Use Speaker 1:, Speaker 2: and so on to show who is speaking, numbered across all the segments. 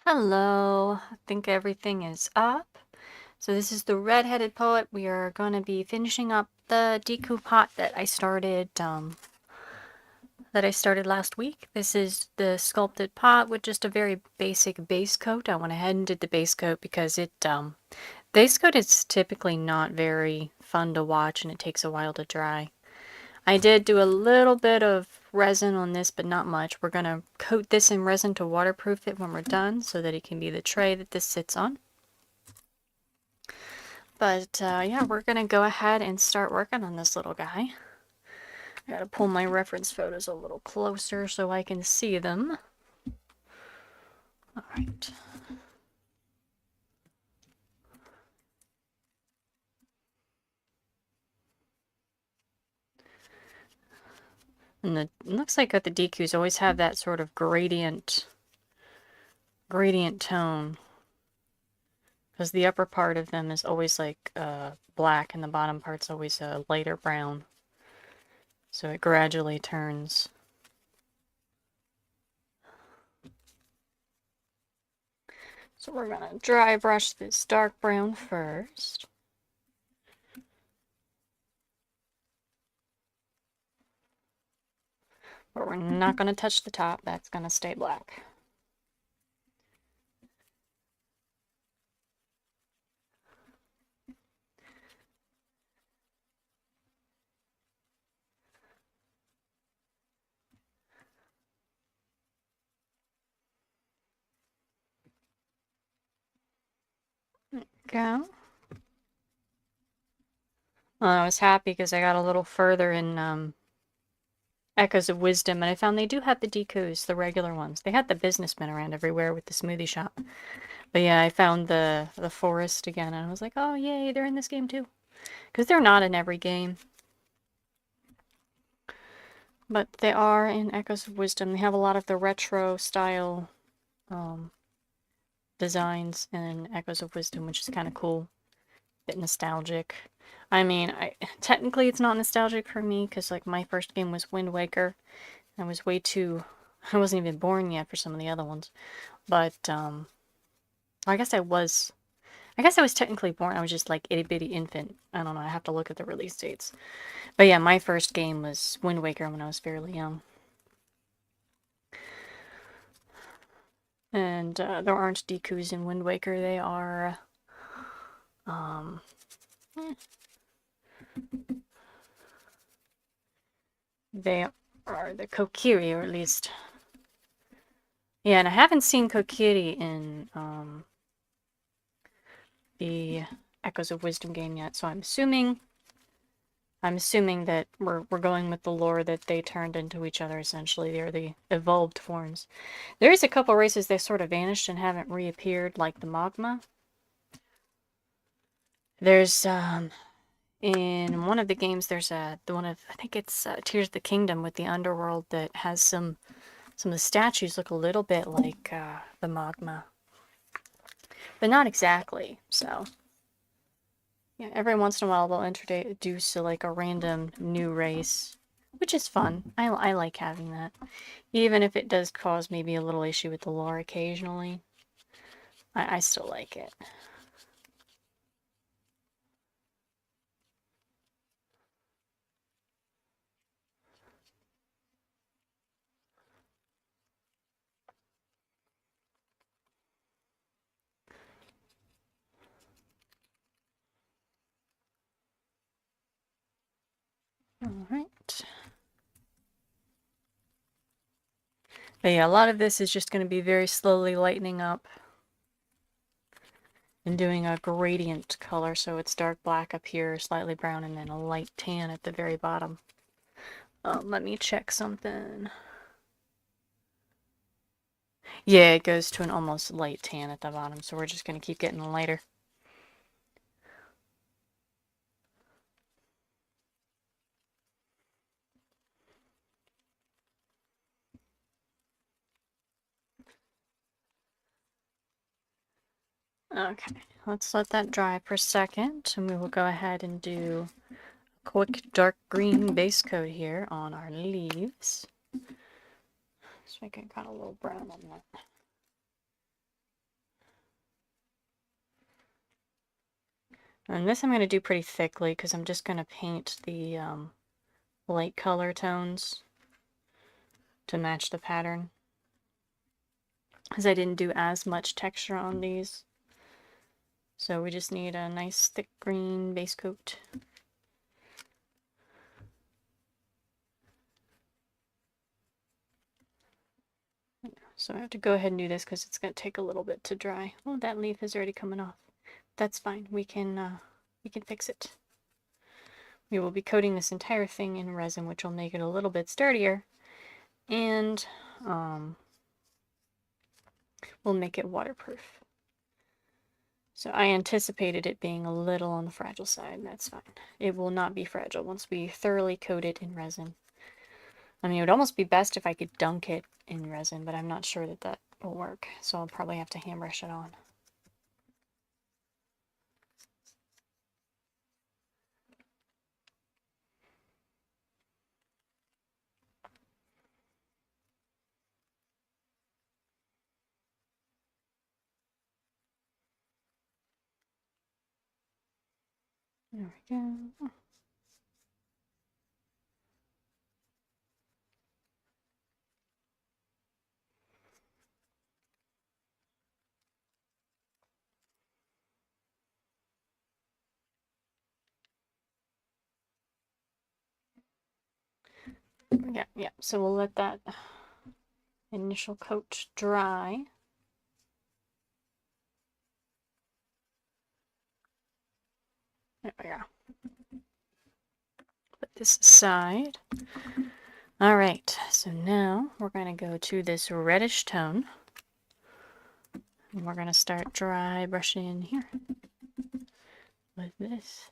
Speaker 1: Hello, I think everything is up. So this is the Red-Headed Poet. We are going to be finishing up the Deku pot that I started last week. This is the sculpted pot with just a very basic base coat. I went ahead and did the base coat because base coat is typically not very fun to watch and it takes a while to dry. I did do a little bit of resin on this, but not much. We're going to coat this in resin to waterproof it when we're done so that it can be the tray that this sits on. But yeah, we're going to go ahead and start working on this little guy. I got to pull my reference photos a little closer so I can see them. All right. And it looks like that the Dekus always have that sort of gradient tone. Because the upper part of them is always like black and the bottom part's always a lighter brown. So it gradually turns. So we're going to dry brush this dark brown first. But we're not going to touch the top, that's going to stay black. Go. Well, I was happy because I got a little further in Echoes of Wisdom, and I found they do have the Dekus, the regular ones. They had the businessmen around everywhere with the smoothie shop. But yeah, I found the forest again, and I was like, oh yay, they're in this game too. Because they're not in every game. But they are in Echoes of Wisdom. They have a lot of the retro style designs in Echoes of Wisdom, which is kind of cool. A bit nostalgic. I mean, technically it's not nostalgic for me because like my first game was Wind Waker. I was way too... I wasn't even born yet for some of the other ones. But I guess I was technically born. I was just like itty bitty infant. I don't know. I have to look at the release dates. But yeah, my first game was Wind Waker when I was fairly young. And there aren't Dekus in Wind Waker. They are they are the Kokiri, or at least... Yeah, and I haven't seen Kokiri in the Echoes of Wisdom game yet, so I'm assuming that we're going with the lore that they turned into each other, essentially. They're the evolved forms. There is a couple races that sort of vanished and haven't reappeared, like the Magma. There's, in one of the games, there's I think it's Tears of the Kingdom with the underworld that has some of the statues look a little bit like the Magma. But not exactly, so... Yeah, every once in a while they'll introduce like a random new race, which is fun. I like having that. Even if it does cause maybe a little issue with the lore occasionally. I still like it. Alright. But yeah, a lot of this is just going to be very slowly lightening up and doing a gradient color, so it's dark black up here, slightly brown, and then a light tan at the very bottom. Let me check something. Yeah, it goes to an almost light tan at the bottom, so we're just going to keep getting lighter. Okay, let's let that dry for a second, and we will go ahead and do a quick dark green base coat here on our leaves. Just make it kind of a little brown on that. And this I'm going to do pretty thickly because I'm just going to paint the light color tones to match the pattern. Because I didn't do as much texture on these. So we just need a nice thick green base coat. So I have to go ahead and do this because it's going to take a little bit to dry. Oh, that leaf is already coming off. That's fine. We can fix it. We will be coating this entire thing in resin, which will make it a little bit sturdier, and we'll make it waterproof. So I anticipated it being a little on the fragile side. That's fine. It will not be fragile once we thoroughly coat it in resin. I mean, it would almost be best if I could dunk it in resin, but I'm not sure that that will work. So I'll probably have to hand brush it on. There we go. Yeah. So we'll let that initial coat dry. There we go. Put this aside. All right, so now we're going to go to this reddish tone. And we're going to start dry brushing in here with this.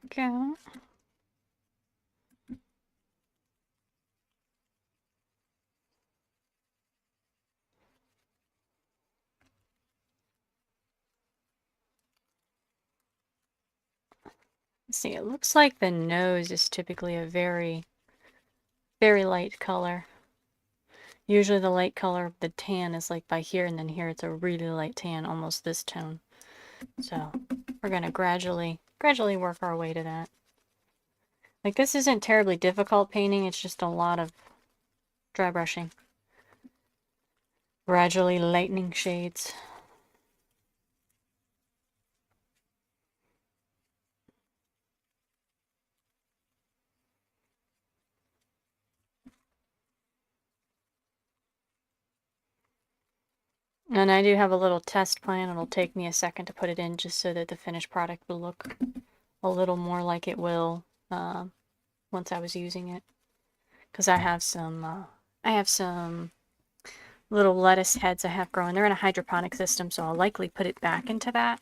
Speaker 1: Okay. See, it looks like the nose is typically a very, very light color. Usually the light color of the tan is like by here, and then here it's a really light tan, almost this tone. So we're going to gradually work our way to that. Like, this isn't terribly difficult painting, it's just a lot of dry brushing. Gradually lightening shades. And I do have a little test plan. It'll take me a second to put it in just so that the finished product will look a little more like it will once I was using it. Because I have some little lettuce heads I have growing. They're in a hydroponic system, so I'll likely put it back into that.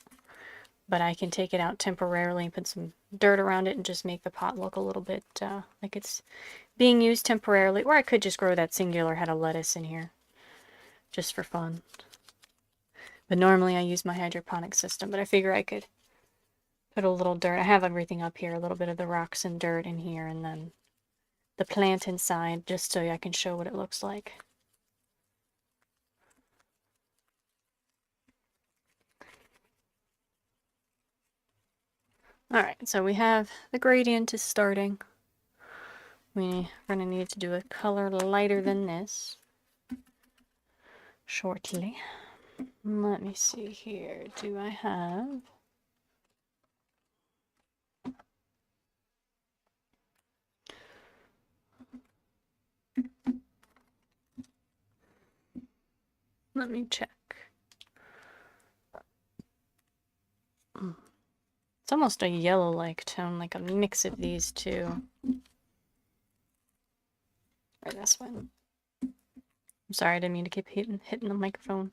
Speaker 1: But I can take it out temporarily and put some dirt around it and just make the pot look a little bit like it's being used temporarily. Or I could just grow that singular head of lettuce in here just for fun. But normally I use my hydroponic system, but I figure I could put a little dirt. I have everything up here, a little bit of the rocks and dirt in here, and then the plant inside, just so I can show what it looks like. Alright, so we have the gradient is starting. We're going to need to do a color lighter than this shortly. Let me see here. Do I have... Let me check. It's almost a yellow-like tone, like a mix of these two. Or this one. I'm sorry, I didn't mean to keep hitting the microphone.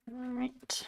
Speaker 1: All right.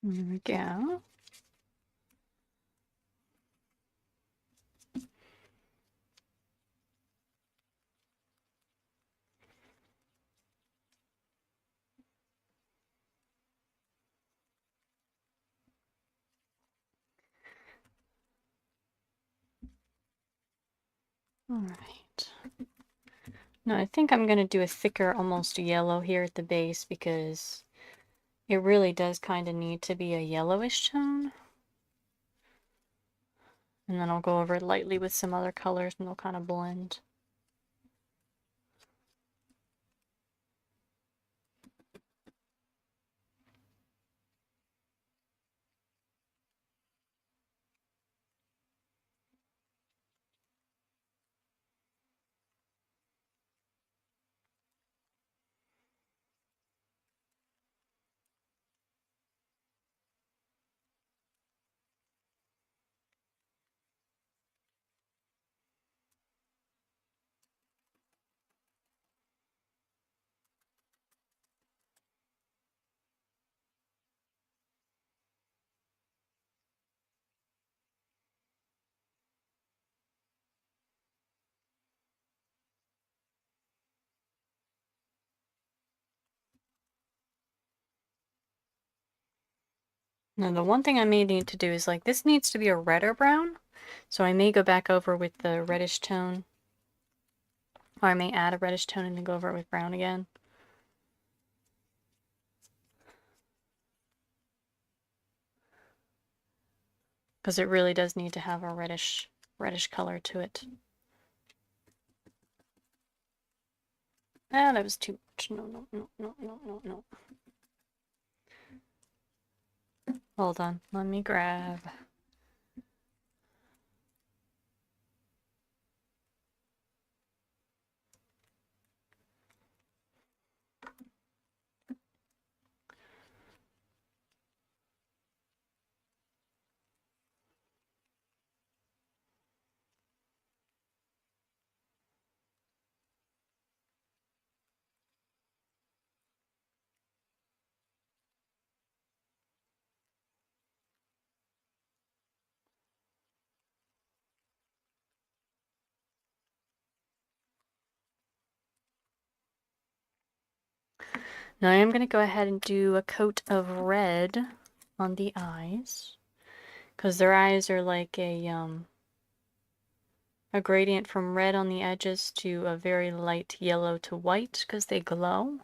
Speaker 1: There we go. All right. No, I think I'm going to do a thicker, almost yellow here at the base because it really does kind of need to be a yellowish tone. And then I'll go over it lightly with some other colors and they'll kind of blend. Now the one thing I may need to do is like this needs to be a redder brown. So I may go back over with the reddish tone. Or I may add a reddish tone and then go over it with brown again. Because it really does need to have a reddish color to it. Ah, that was too much. No, no, no, no, no, no, no. Hold on, let me grab. Now I am going to go ahead and do a coat of red on the eyes. Because their eyes are like a gradient from red on the edges to a very light yellow to white because they glow.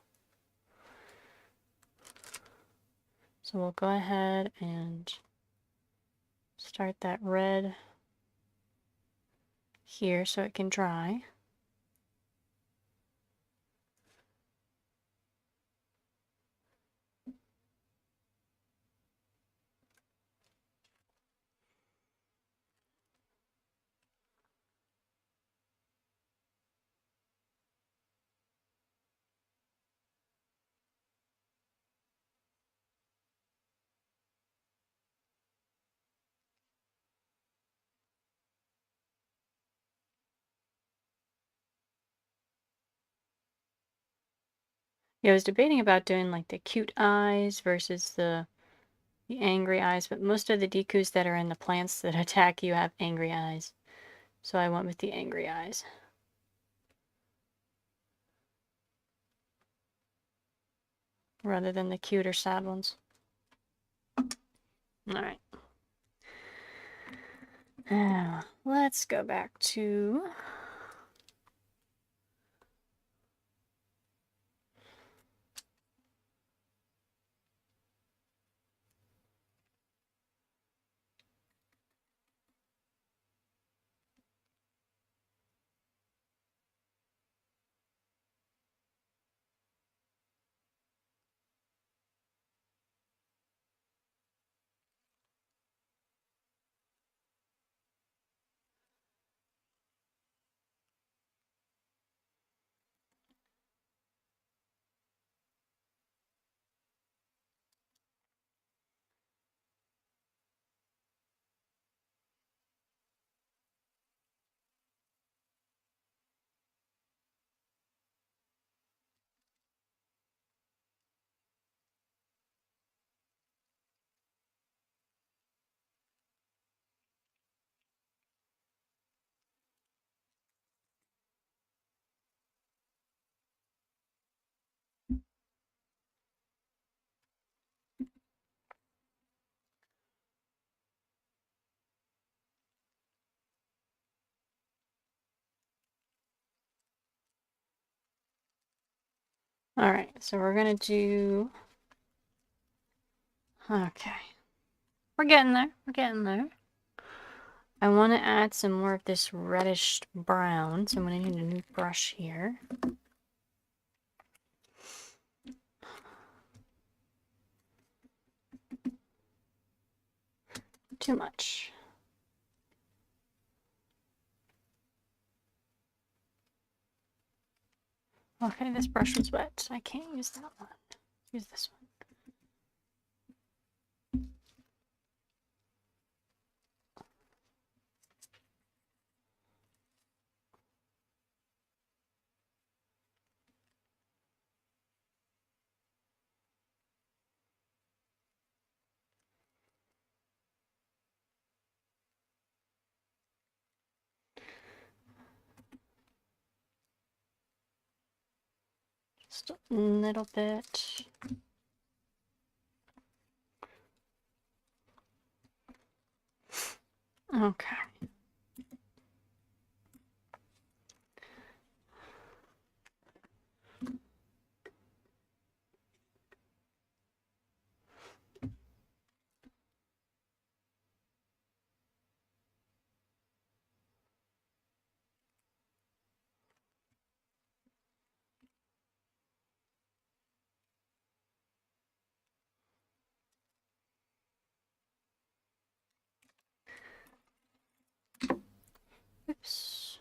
Speaker 1: So we'll go ahead and start that red here so it can dry. Yeah, I was debating about doing like the cute eyes versus the angry eyes, but most of the Dekus that are in the plants that attack you have angry eyes. So I went with the angry eyes. Rather than the cute or sad ones. Alright. Let's go back to... Alright, so we're gonna do... Okay. We're getting there. We're getting there. I want to add some more of this reddish brown, so I'm going to need a new brush here. Too much. Okay, this brush was wet. I can't use that one. Use this one. Just a little bit. Okay. Oops.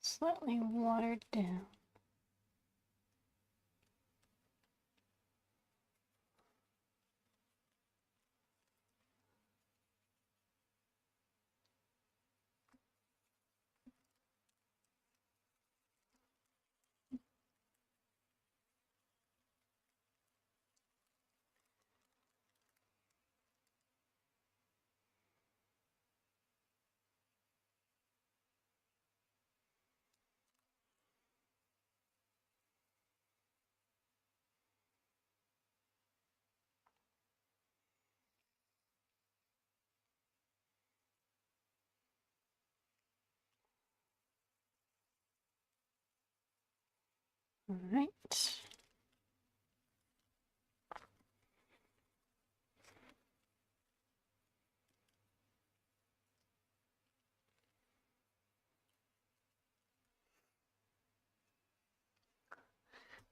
Speaker 1: Slightly watered down. All right.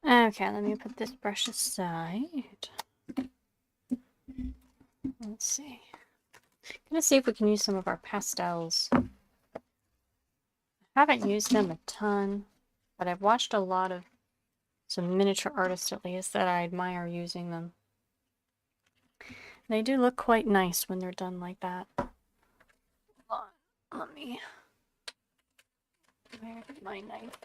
Speaker 1: Okay, let me put this brush aside. Let's see. I'm gonna see if we can use some of our pastels. I Haven't used them a ton, but I've watched a lot of some miniature artists at least that I admire using them. They do look quite nice when they're done like that. Hold on, let me... Where's my knife?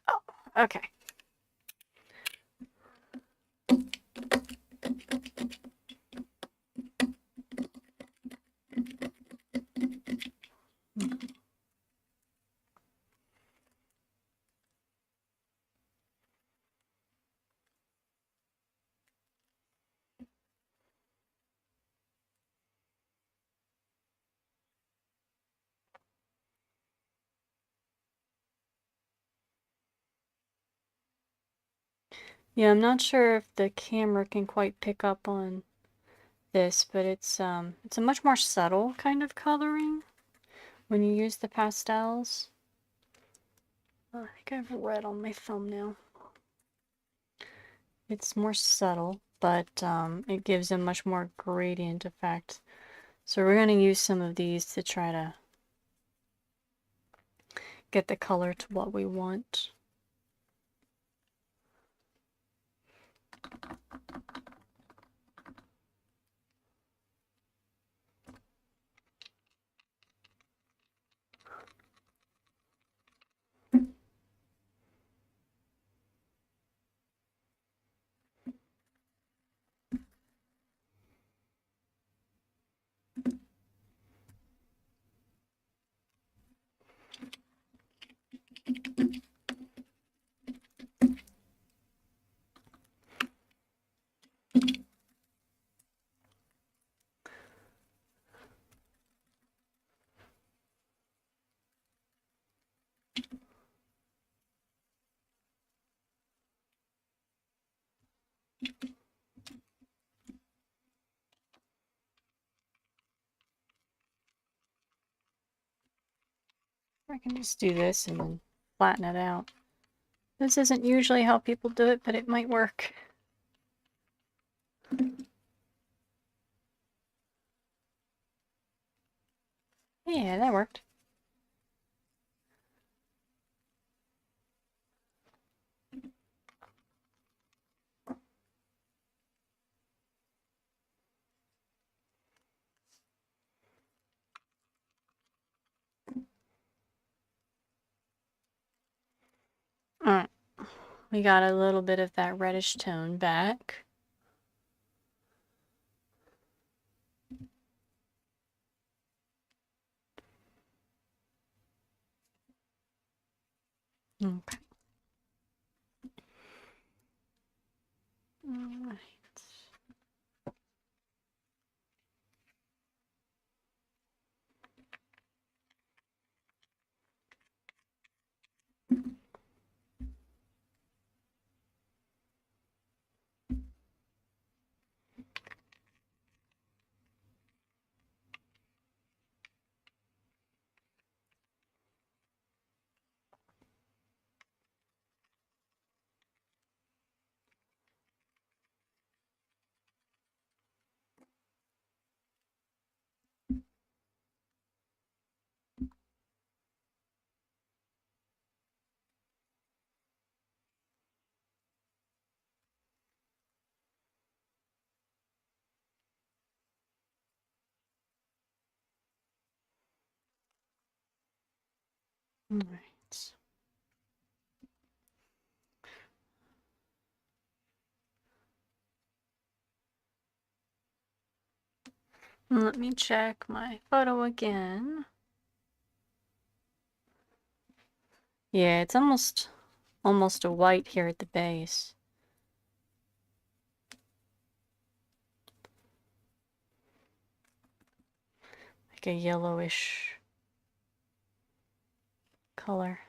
Speaker 1: Oh, okay. Yeah, I'm not sure if the camera can quite pick up on this, but it's a much more subtle kind of coloring when you use the pastels. Oh, I think I have red on my thumbnail. It's more subtle, but it gives a much more gradient effect. So we're going to use some of these to try to get the color to what we want. I can just do this and then flatten it out. This isn't usually how people do it, but it might work. Yeah, that worked. Alright, we got a little bit of that reddish tone back. Okay. Alright. Alright. Let me check my photo again. Yeah, it's almost a white here at the base. Like a yellowish color.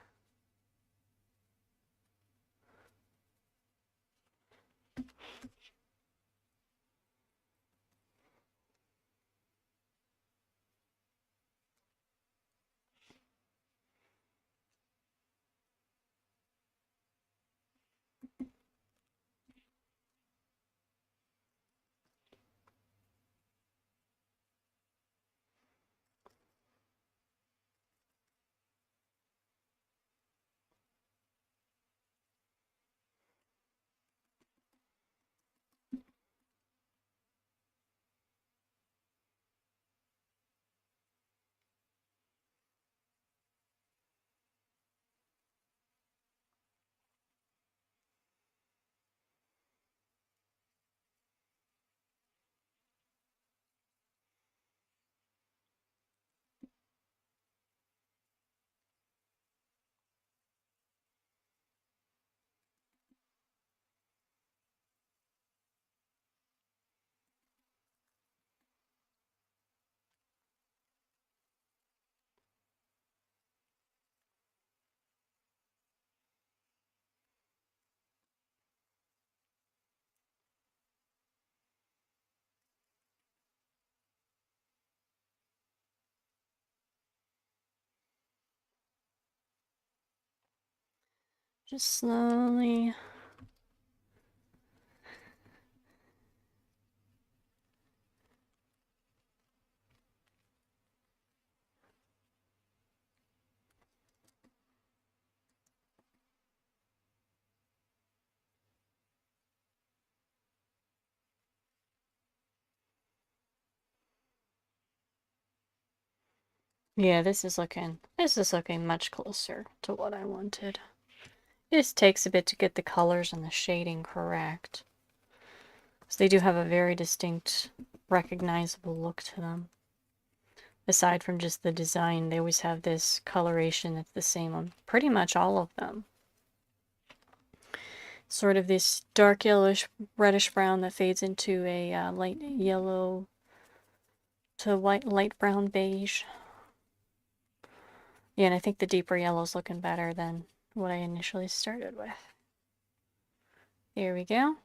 Speaker 1: Just slowly. Yeah, this is looking much closer to what I wanted. It just takes a bit to get the colors and the shading correct. So they do have a very distinct, recognizable look to them. Aside from just the design, they always have this coloration that's the same on pretty much all of them. Sort of this dark yellowish, reddish brown that fades into a light yellow to light brown beige. Yeah, and I think the deeper yellow's looking better than what I initially started with. There we go.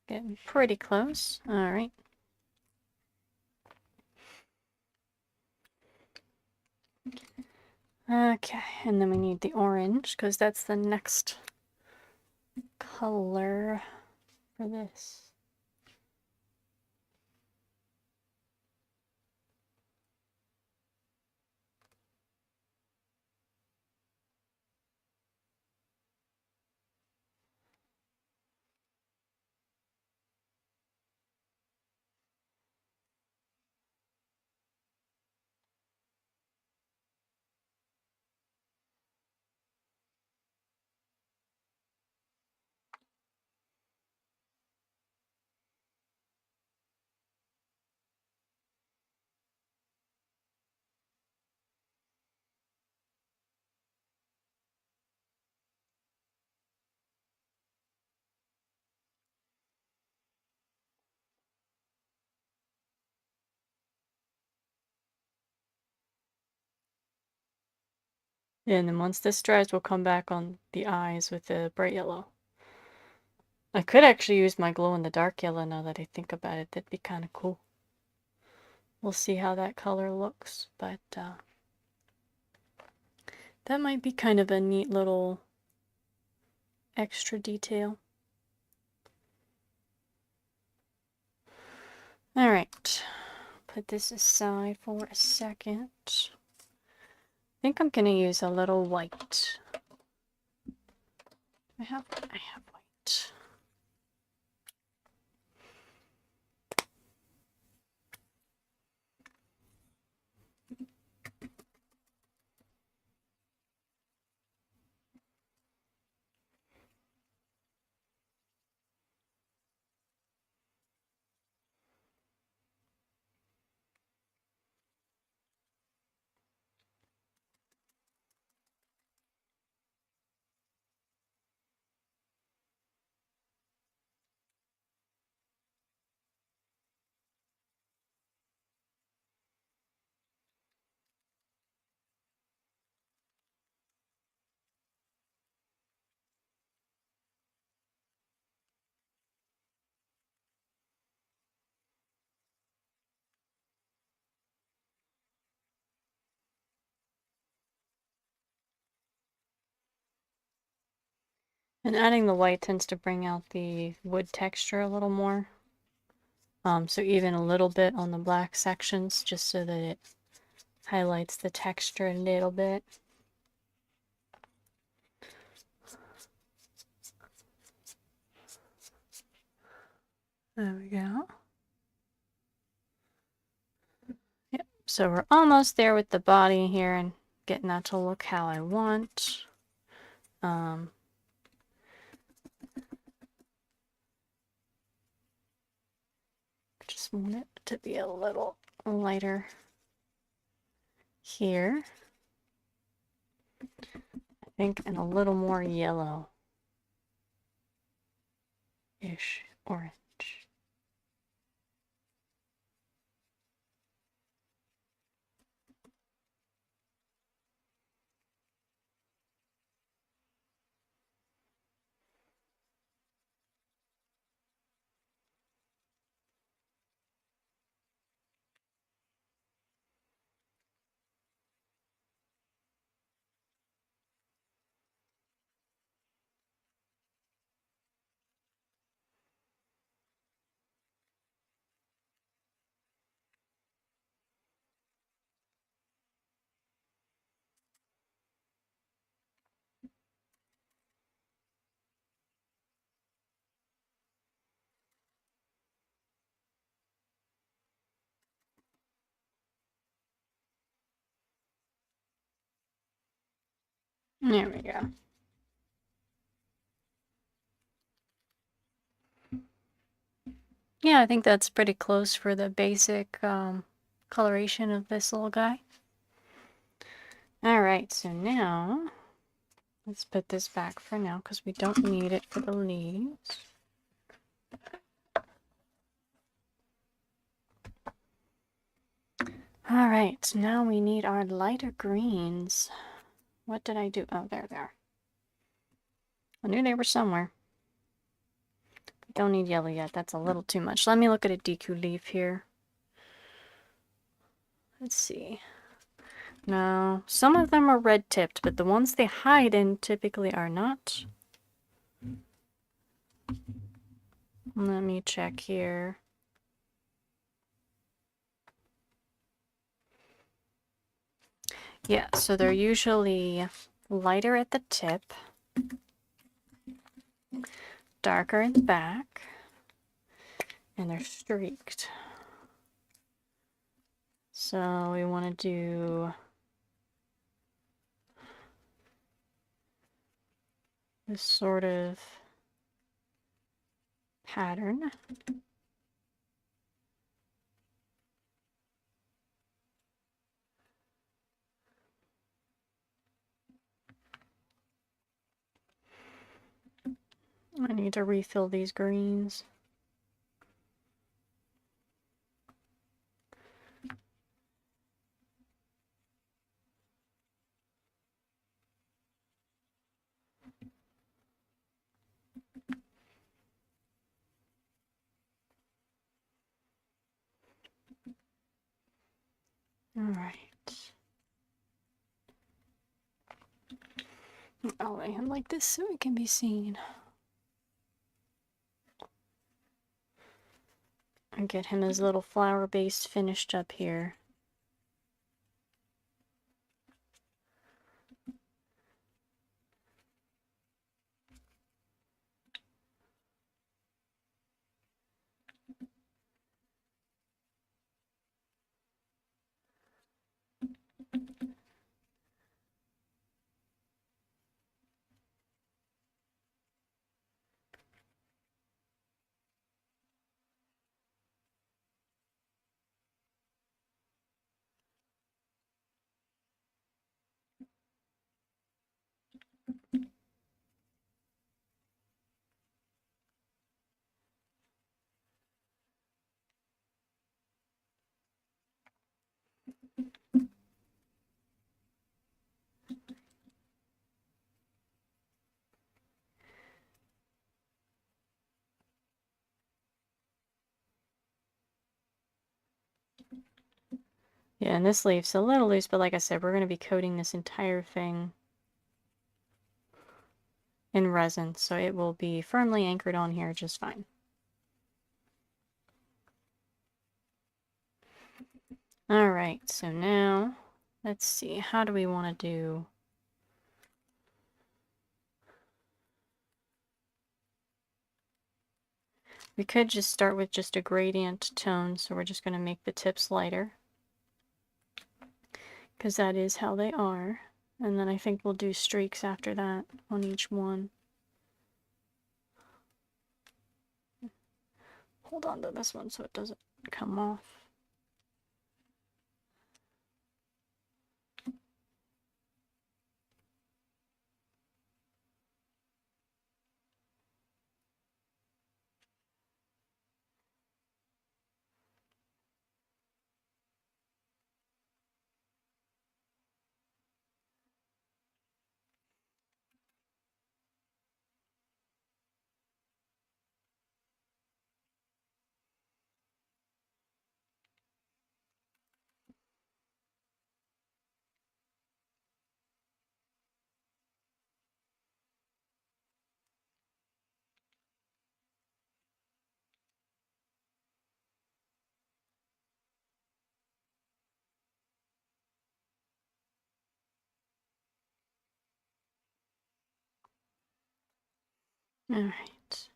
Speaker 1: Getting pretty close. Alright. Okay, and then we need the orange, because that's the next color for this. Yeah, and then once this dries, we'll come back on the eyes with the bright yellow. I could actually use my glow in the dark yellow now that I think about it. That'd be kind of cool. We'll see how that color looks, but that might be kind of a neat little extra detail. Alright, put this aside for a second. I think I'm gonna use a little white. I have white. And adding the white tends to bring out the wood texture a little more. So even a little bit on the black sections, just so that it highlights the texture a little bit. There we go. Yep, so we're almost there with the body here and getting that to look how I want. Just want it to be a little lighter here. I think, and a little more yellow-ish orange. There we go. Yeah, I think that's pretty close for the basic coloration of this little guy. Alright, so now let's put this back for now because we don't need it for the leaves. Alright, now we need our lighter greens. What did I do? Oh, there they are. I knew they were somewhere. We don't need yellow yet. That's a little too much. Let me look at a Deku leaf here. Let's see. No, some of them are red-tipped, but the ones they hide in typically are not. Let me check here. Yeah, so they're usually lighter at the tip, darker in the back, and they're streaked. So we want to do this sort of pattern. I need to refill these greens. Alright. I'll lay him like this so it can be seen. And get him his little flower base finished up here. Yeah, and this leaf's a little loose, but like I said, we're going to be coating this entire thing in resin, so it will be firmly anchored on here just fine. Alright, so now, let's see, how do we want to do... We could just start with just a gradient tone, so we're just going to make the tips lighter. Because that is how they are. And then I think we'll do streaks after that on each one. Hold on to this one so it doesn't come off. Alright.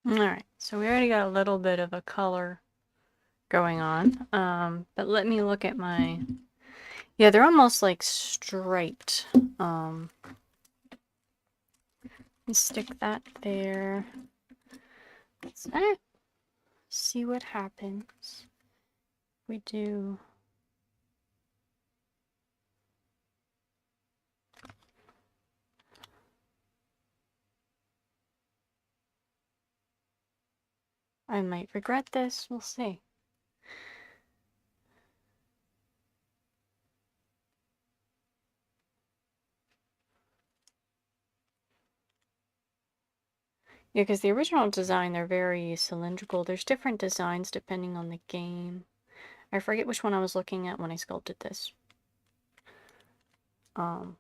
Speaker 1: Alright, so we already got a little bit of a color going on. But let me look at my... Yeah, they're almost like striped. Let's stick that there. Let's see what happens. We do... I might regret this, we'll see. Yeah, because the original design, they're very cylindrical. There's different designs depending on the game. I forget which one I was looking at when I sculpted this. Because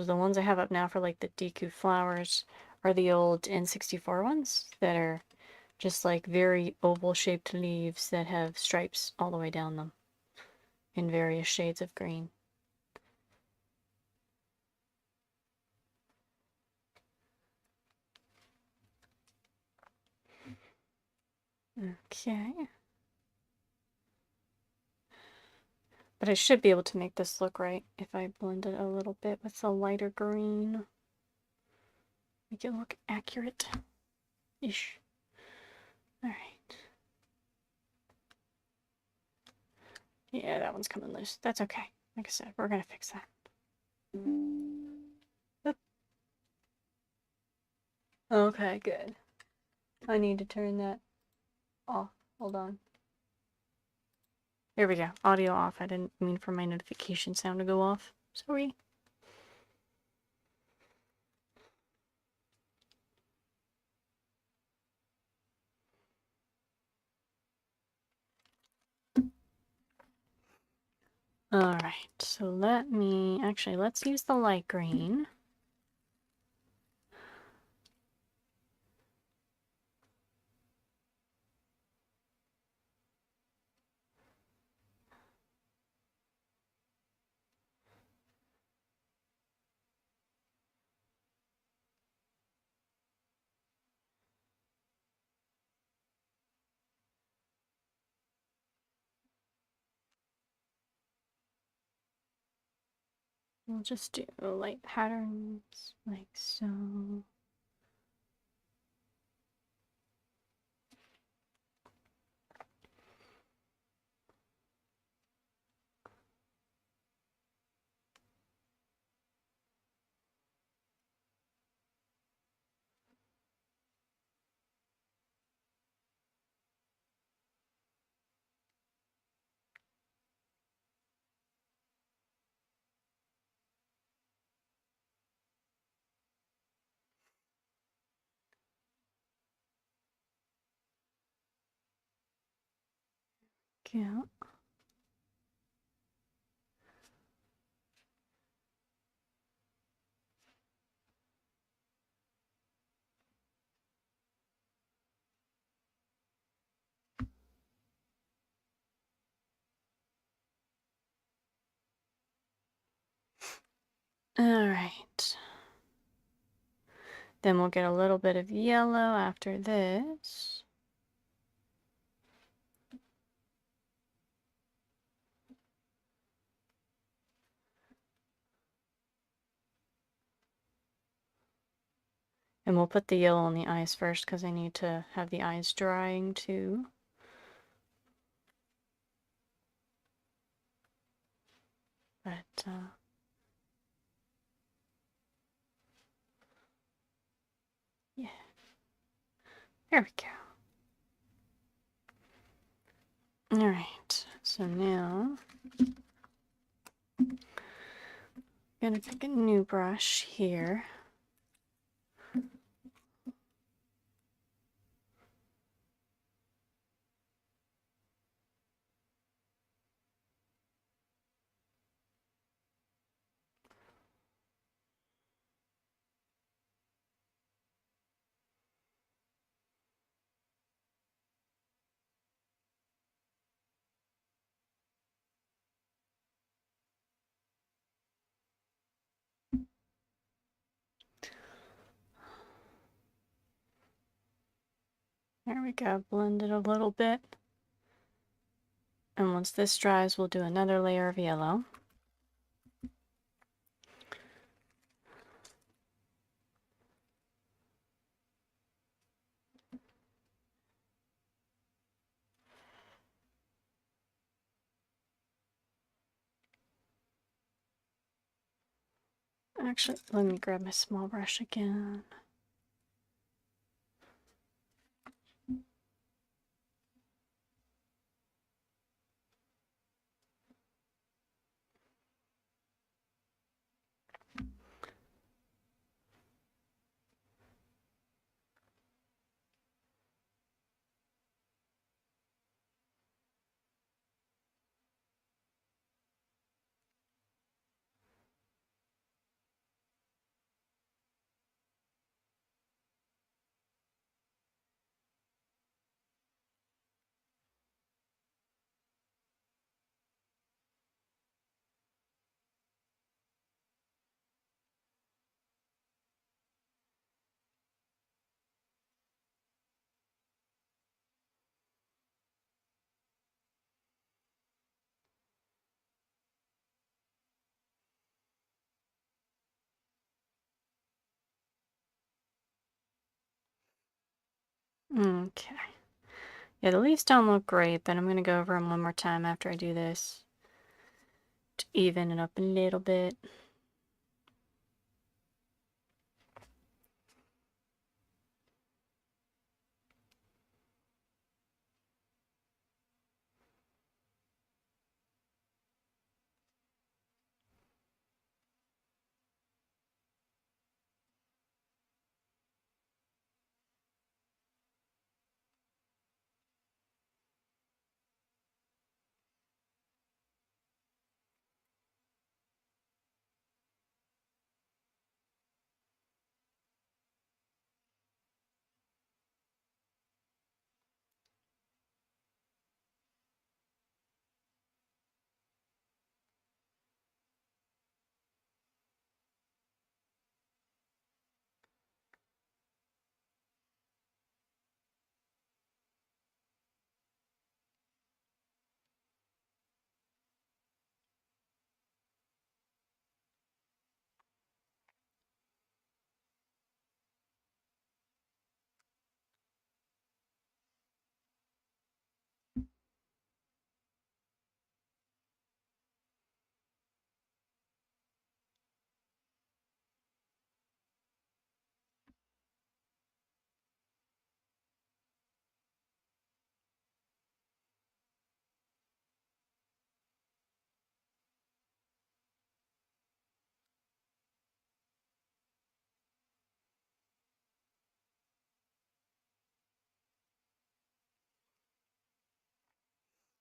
Speaker 1: the ones I have up now for like the Deku flowers are the old N64 ones that are just like very oval-shaped leaves that have stripes all the way down them in various shades of green. Okay. But I should be able to make this look right if I blend it a little bit with the lighter green. Make it look accurate-ish. Alright. Yeah, that one's coming loose. That's okay. Like I said, we're gonna fix that. Oop. Okay, good. I need to turn that off. Hold on. There we go. Audio off. I didn't mean for my notification sound to go off. Sorry. Alright, so let's use the light green. We'll just do light patterns like so. Yeah. Alright. Then we'll get a little bit of yellow after this. And we'll put the yellow on the eyes first because I need to have the eyes drying too. But, yeah. There we go. Alright, so now I'm gonna pick a new brush here. There we go, blend it a little bit. And once this dries, we'll do another layer of yellow. Actually, let me grab my small brush again. Okay. Yeah, the leaves don't look great, but I'm going to go over them one more time after I do this to even it up a little bit.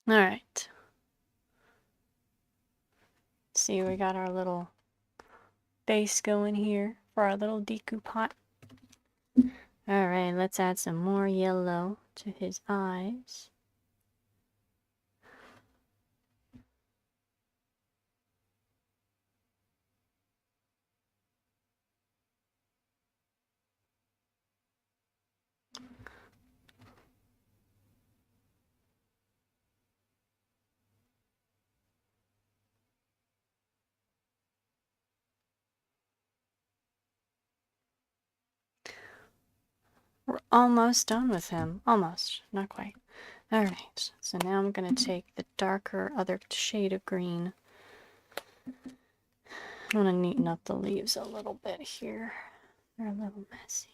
Speaker 1: All right. See, we got our little base going here for our little Deku pot. All right, let's add some more yellow to his eyes. We're almost done with him. Almost. Not quite. Alright, so now I'm going to take the darker other shade of green. I want to neaten up the leaves a little bit here. They're a little messy.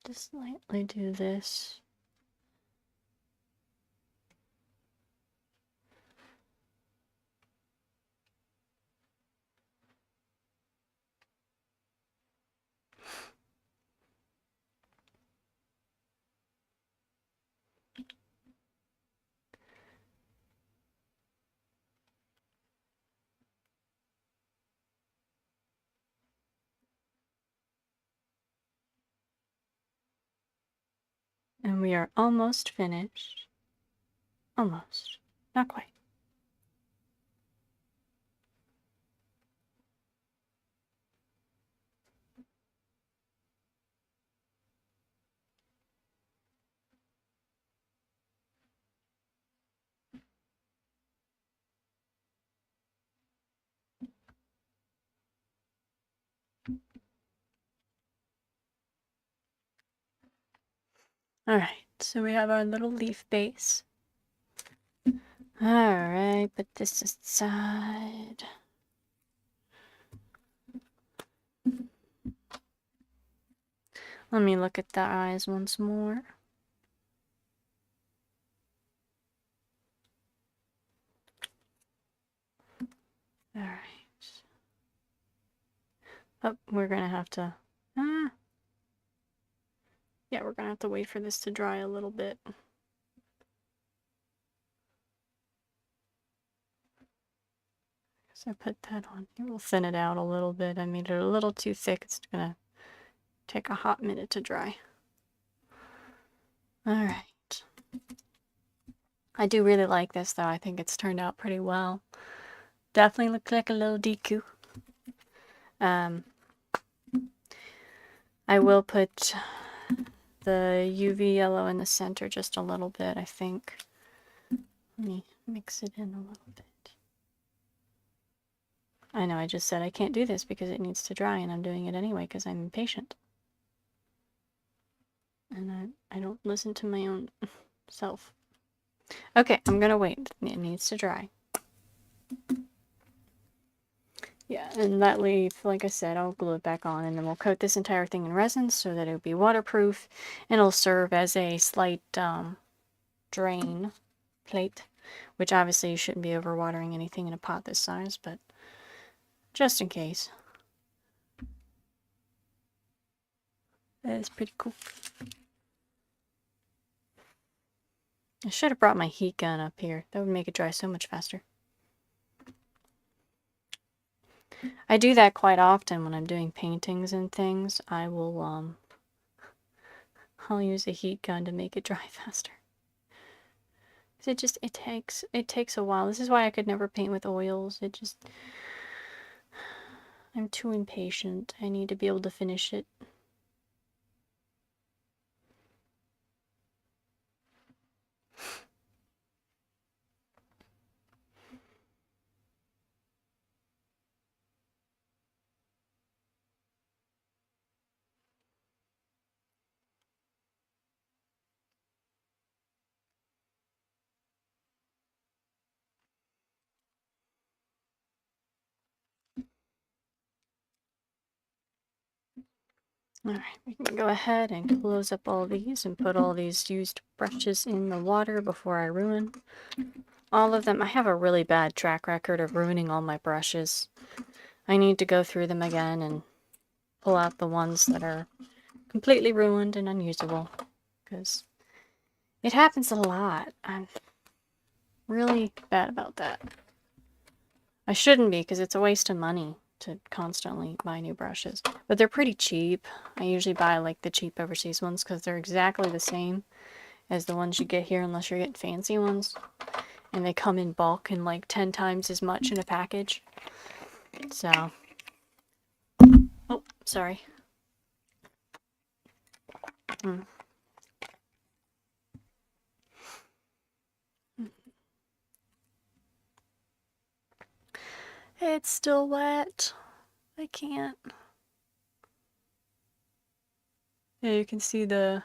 Speaker 1: Just lightly do this. And we are almost finished. Almost. Not quite. Alright, so we have our little leaf base. Alright, put this aside. Let me look at the eyes once more. Alright. Oh, we're gonna have to... yeah, we're gonna have to wait for this to dry a little bit. So I put that on. It will thin it out a little bit. I made it a little too thick. It's gonna take a hot minute to dry. Alright. I do really like this though. I think it's turned out pretty well. Definitely looks like a little Deku. I will put the UV yellow in the center just a little bit, I think. Let me mix it in a little bit. I know I just said I can't do this because it needs to dry, and I'm doing it anyway because I'm impatient. And I don't listen to my own self. Okay, I'm gonna wait. It needs to dry. Yeah, and that leaf, like I said, I'll glue it back on, and then we'll coat this entire thing in resin so that it'll be waterproof, and it'll serve as a slight drain plate, which obviously you shouldn't be overwatering anything in a pot this size, but just in case. That is pretty cool. I should have brought my heat gun up here. That would make it dry so much faster. I do that quite often when I'm doing paintings and things. I will, I'll use a heat gun to make it dry faster. It takes a while. This is why I could never paint with oils. I'm too impatient. I need to be able to finish it. Alright, we can go ahead and close up all these and put all these used brushes in the water before I ruin all of them. I have a really bad track record of ruining all my brushes. I need to go through them again and pull out the ones that are completely ruined and unusable, because it happens a lot. I'm really bad about that. I shouldn't be, because it's a waste of money to constantly buy new brushes. But they're pretty cheap. I usually buy like the cheap overseas ones because they're exactly the same as the ones you get here unless you're getting fancy ones. And they come in bulk and like 10 times as much in a package. So... oh, sorry. It's still wet. I can't. Yeah, you can see the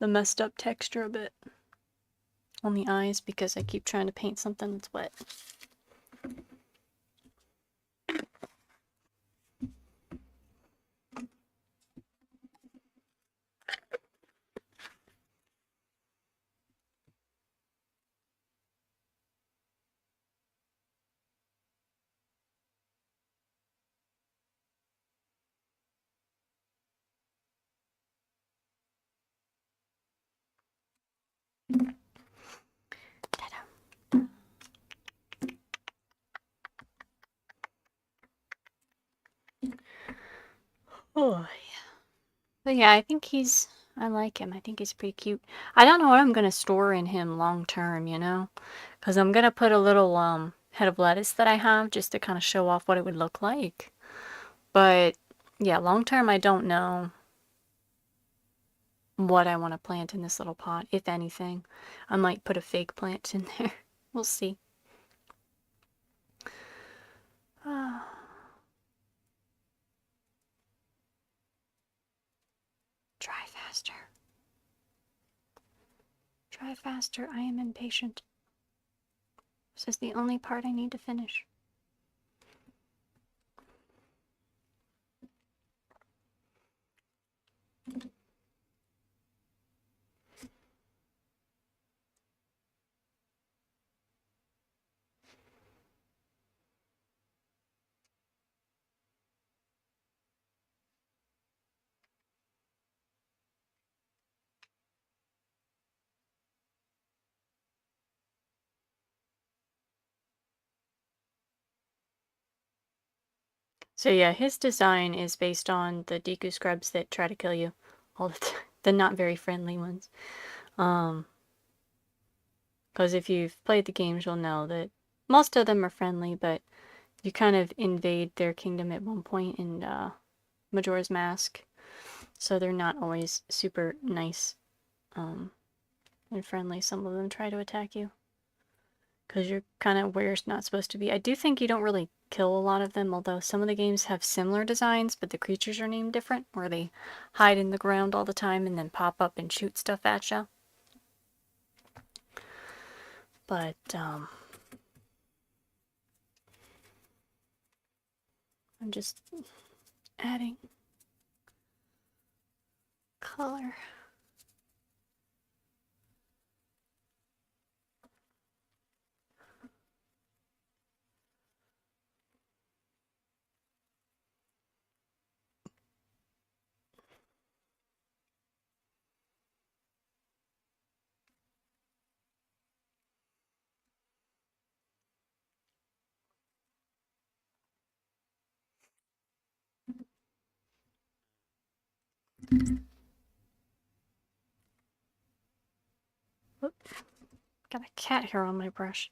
Speaker 1: messed up texture a bit on the eyes because I keep trying to paint something that's wet. Oh, yeah. But yeah, I think I like him. I think he's pretty cute. I don't know what I'm going to store in him long term, you know? Because I'm going to put a little head of lettuce that I have just to kind of show off what it would look like. But yeah, long term, I don't know what I want to plant in this little pot, if anything. I might put a fake plant in there. We'll see. Dry faster. faster. Try faster. I am impatient. This is the only part I need to finish. So yeah, his design is based on the Deku Scrubs that try to kill you all the time. The not very friendly ones. Because if you've played the games, you'll know that most of them are friendly, but you kind of invade their kingdom at one point in Majora's Mask. So they're not always super nice and friendly. Some of them try to attack you. Because you're kind of where you're not supposed to be. I do think you don't really kill a lot of them, although some of the games have similar designs, but the creatures are named different, where they hide in the ground all the time and then pop up and shoot stuff at you. But, I'm just adding color. Whoop. Got a cat hair on my brush.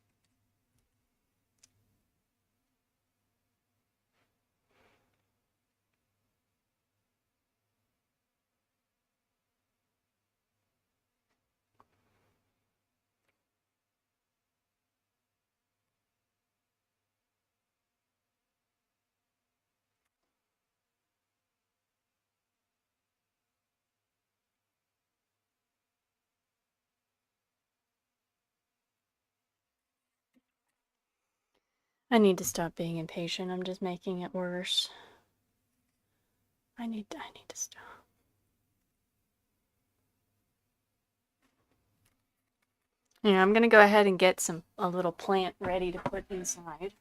Speaker 1: I need to stop being impatient. I'm just making it worse. I need to stop. Yeah, I'm gonna go ahead and get a little plant ready to put inside.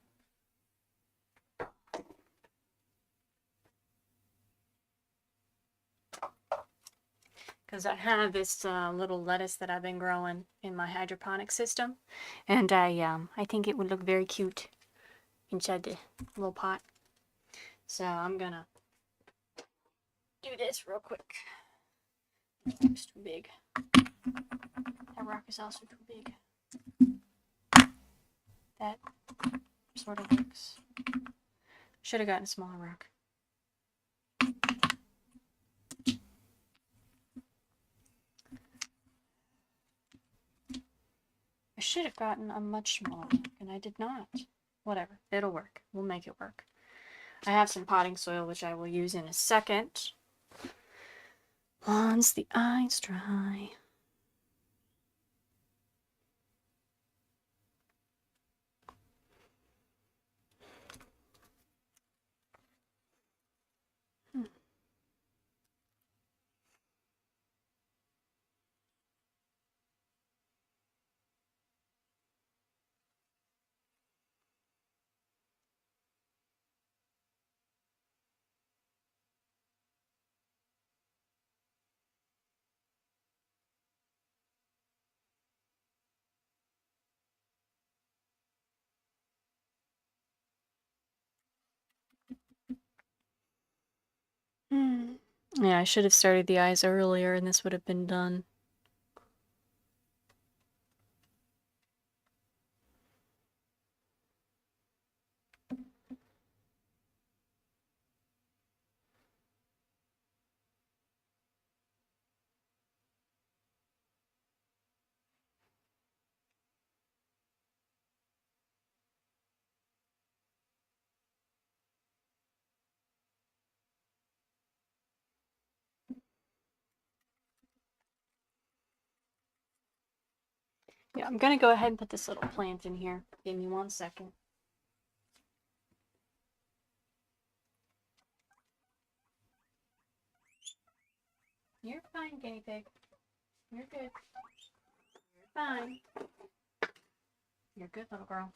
Speaker 1: Because I have this little lettuce that I've been growing in my hydroponic system, and I think it would look very cute inside the little pot. So I'm gonna do this real quick. It's too big. That rock is also too big. That sort of works. Should have gotten a smaller rock. I should have gotten a much smaller rock, and I did not. Whatever, it'll work. We'll make it work. I have some potting soil, which I will use in a second. Once the ice dry. Yeah, I should have started the eyes earlier and this would have been done. Yeah, I'm gonna go ahead and put this little plant in here. Give me 1 second. You're fine, guinea pig. You're good. You're fine. You're good, little girl.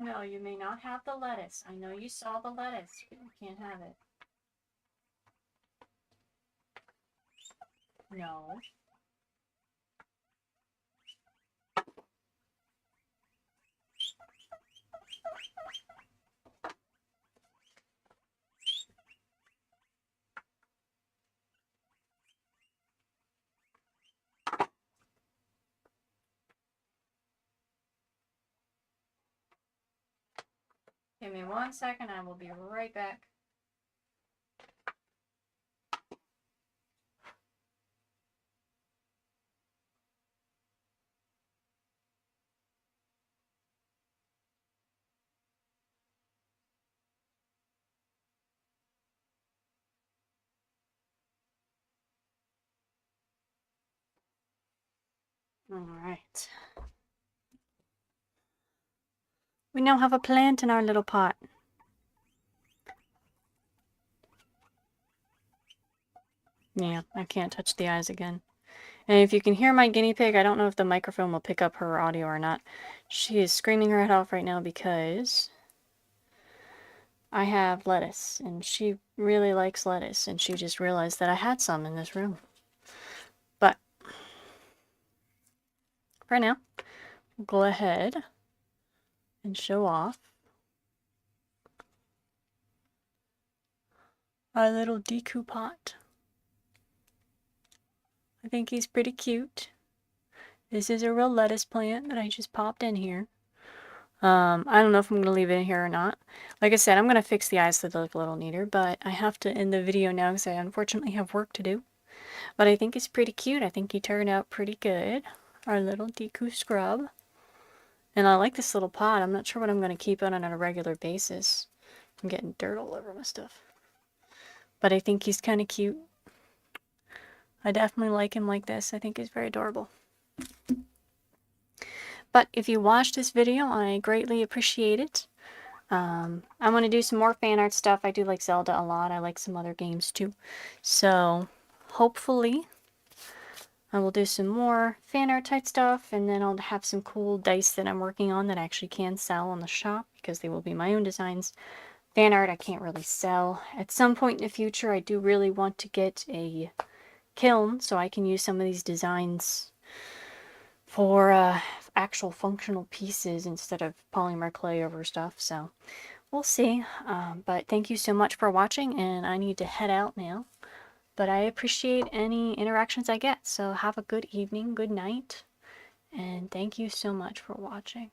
Speaker 1: No, you may not have the lettuce. I know you saw the lettuce, but you can't have it. No. Give me 1 second. I will be right back. All right. We now have a plant in our little pot. Yeah, I can't touch the eyes again. And if you can hear my guinea pig, I don't know if the microphone will pick up her audio or not. She is screaming her head off right now because I have lettuce, and she really likes lettuce, and she just realized that I had some in this room. But for now, we'll go ahead and show off our little Deku pot. I think he's pretty cute. This is a real lettuce plant that I just popped in here. I don't know if I'm going to leave it in here or not. Like I said, I'm going to fix the eyes so they look a little neater, but I have to end the video now because I unfortunately have work to do. But I think it's pretty cute. I think he turned out pretty good. Our little Deku Scrub. And I like this little pot. I'm not sure what I'm going to keep it on a regular basis. I'm getting dirt all over my stuff. But I think he's kind of cute. I definitely like him like this. I think he's very adorable. But if you watched this video, I greatly appreciate it. I'm going to do some more fan art stuff. I do like Zelda a lot. I like some other games too. So hopefully I will do some more fan art type stuff, and then I'll have some cool dice that I'm working on that I actually can sell on the shop because they will be my own designs. Fan art I can't really sell. At some point in the future, I do really want to get a kiln so I can use some of these designs for actual functional pieces instead of polymer clay over stuff. So we'll see. But thank you so much for watching, and I need to head out now. But I appreciate any interactions I get. So have a good evening, good night, and thank you so much for watching.